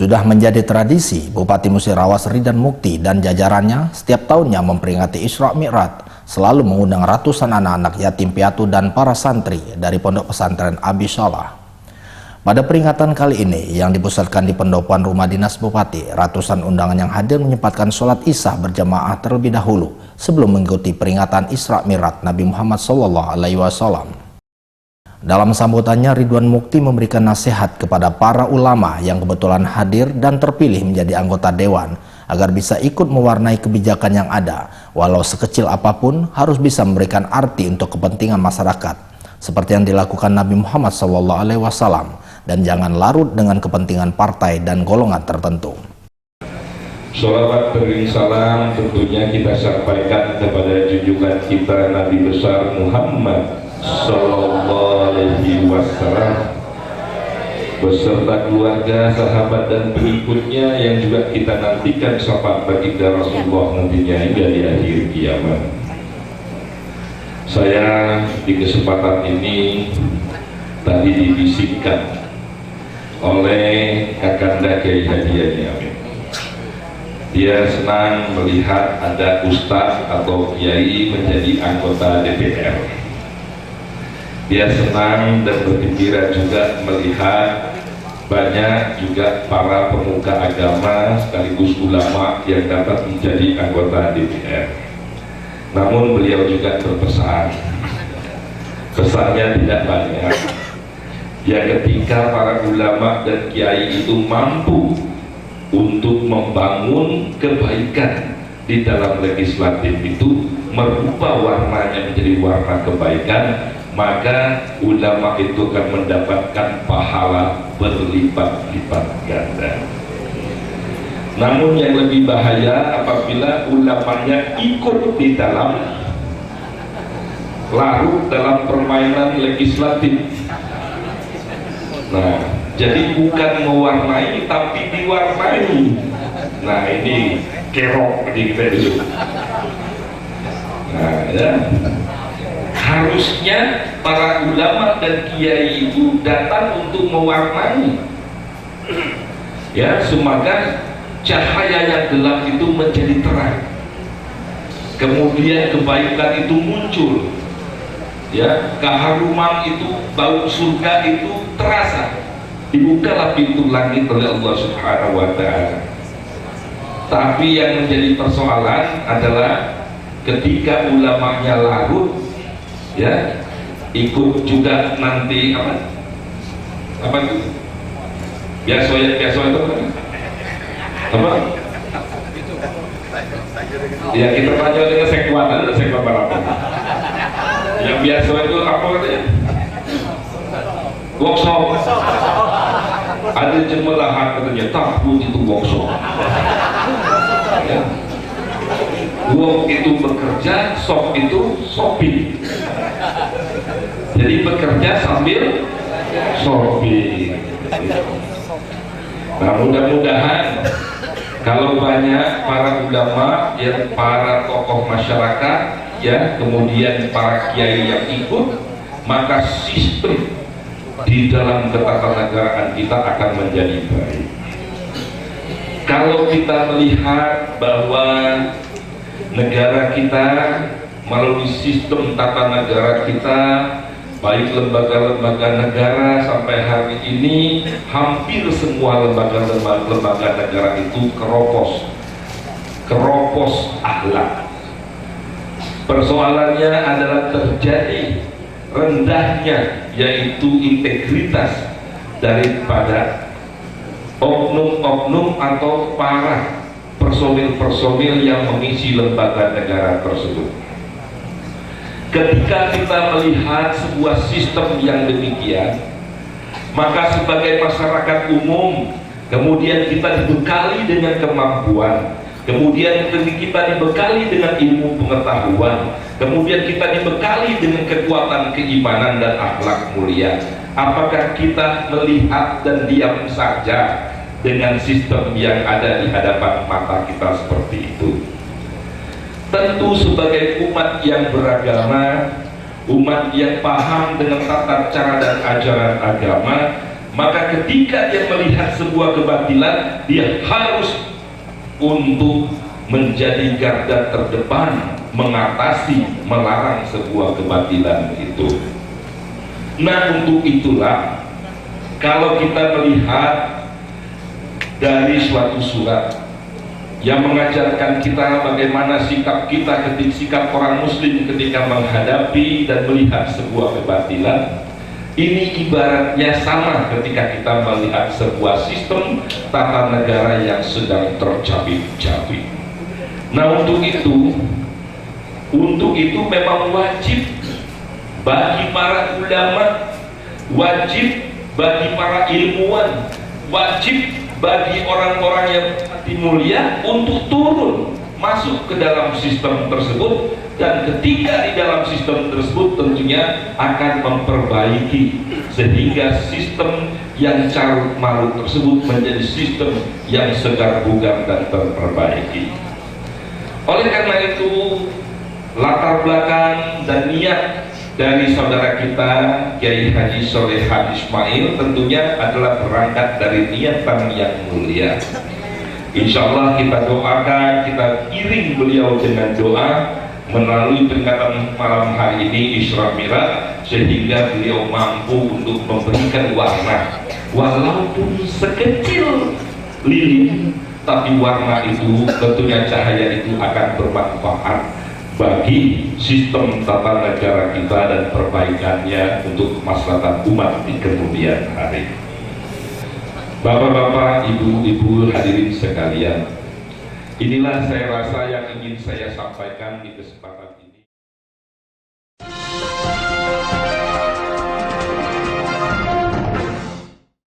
Sudah menjadi tradisi, Bupati Musirawas Ridan Mukti dan jajarannya setiap tahunnya memperingati Isra Mi'raj, selalu mengundang ratusan anak-anak yatim piatu dan para santri dari Pondok Pesantren Abi Salah. Pada peringatan kali ini yang dipusatkan di pendopoan rumah dinas Bupati, ratusan undangan yang hadir menyempatkan sholat Isya berjamaah terlebih dahulu sebelum mengikuti peringatan Isra Mi'raj Nabi Muhammad SAW. Dalam sambutannya, Ridwan Mukti memberikan nasihat kepada para ulama yang kebetulan hadir dan terpilih menjadi anggota dewan agar bisa ikut mewarnai kebijakan yang ada, walau sekecil apapun harus bisa memberikan arti untuk kepentingan masyarakat, seperti yang dilakukan Nabi Muhammad SAW, dan jangan larut dengan kepentingan partai dan golongan tertentu. Sholawat beriring salam tentunya kita sampaikan kepada junjungan kita Nabi besar Muhammad Sallallahu Alaihi Wasallam beserta keluarga, sahabat dan pengikutnya yang juga kita nantikan syafaat baginda Rasulullah nantinya hingga di akhir kiamat. Saya di kesempatan ini tadi dibisikkan oleh Kakanda Kiai Haji Amin. Dia senang melihat ada ustadz atau kiai menjadi anggota DPR. Dia senang dan bergembira juga melihat banyak juga para pemuka agama sekaligus ulama yang dapat menjadi anggota DPR. Namun beliau juga berpesan, pesannya tidak banyak, ya ketika para ulama dan kiai itu mampu untuk membangun kebaikan di dalam legislatif itu, merubah warnanya menjadi warna kebaikan, maka ulama itu akan mendapatkan pahala berlipat-lipat ganda. Namun yang lebih bahaya apabila ulamanya ikut di dalam larut dalam permainan legislatif. Nah, jadi bukan mewarnai tapi diwarnai. Nah, ini kerok di kita dulu. Nah, ya. Harusnya para ulama dan kiai itu datang untuk mewarnai, ya, semoga cahaya yang gelap itu menjadi terang, kemudian kebaikan itu muncul, ya, keharuman itu, bau surga itu terasa, dibukalah pintu langit oleh Allah Subhanahu wa Ta'ala. Tapi yang menjadi persoalan adalah ketika ulamanya larut, ya, ikut juga nanti apa itu biasa itu apa ya, kita tanya dengan sekuat apa yang biasa itu apa katanya, workshop, ada jemelahan katanya, takut itu workshop, ya. Work itu bekerja, shop itu shopping. Jadi bekerja sambil shopping. Nah, mudah-mudahan kalau banyak para ulama, ya, para tokoh masyarakat, ya, kemudian para kiai yang ikut, maka sistem di dalam ketatanegaraan kita akan menjadi baik. Kalau kita melihat bahwa negara kita melalui sistem tata negara kita, baik lembaga-lembaga negara sampai hari ini hampir semua lembaga negara itu keropos akhlak. Persoalannya adalah terjadi rendahnya yaitu integritas daripada oknum-oknum atau para personil-personil yang mengisi lembaga negara tersebut. Ketika kita melihat sebuah sistem yang demikian, maka sebagai masyarakat umum, kemudian kita dibekali dengan kemampuan, kemudian kita dibekali dengan ilmu pengetahuan, kemudian kita dibekali dengan kekuatan keimanan dan akhlak mulia. Apakah kita melihat dan diam saja dengan sistem yang ada di hadapan mata kita seperti itu? Tentu sebagai umat yang beragama, umat yang paham dengan tata cara dan ajaran agama, maka ketika dia melihat sebuah kebatilan, dia harus untuk menjadi garda terdepan mengatasi, melarang sebuah kebatilan itu. Nah, untuk itulah kalau kita melihat dari suatu surat yang mengajarkan kita bagaimana sikap kita ketika sikap orang muslim ketika menghadapi dan melihat sebuah kebatilan, ini ibaratnya sama ketika kita melihat sebuah sistem tata negara yang sedang tercabik-cabik. Nah, untuk itu memang wajib bagi para ulama, wajib bagi para ilmuwan, wajib bagi orang-orang yang mulia untuk turun masuk ke dalam sistem tersebut, dan ketika di dalam sistem tersebut tentunya akan memperbaiki sehingga sistem yang carut marut tersebut menjadi sistem yang segar bugar dan terperbaiki. Oleh karena itu, latar belakang dan niat dari saudara kita Kiai Haji Solehan Ismail tentunya adalah berangkat dari niatan yang mulia. Insya Allah kita doakan, kita iring beliau dengan doa melalui peringatan malam hari ini Isra Mi'raj, sehingga beliau mampu untuk memberikan warna, walaupun sekecil lilin, tapi warna itu tentunya cahaya itu akan bermanfaat bagi sistem tata negara kita dan perbaikannya untuk kemaslahatan umat di kemudian hari. Bapak-bapak, ibu-ibu hadirin sekalian, inilah saya rasa yang ingin saya sampaikan di kesempatan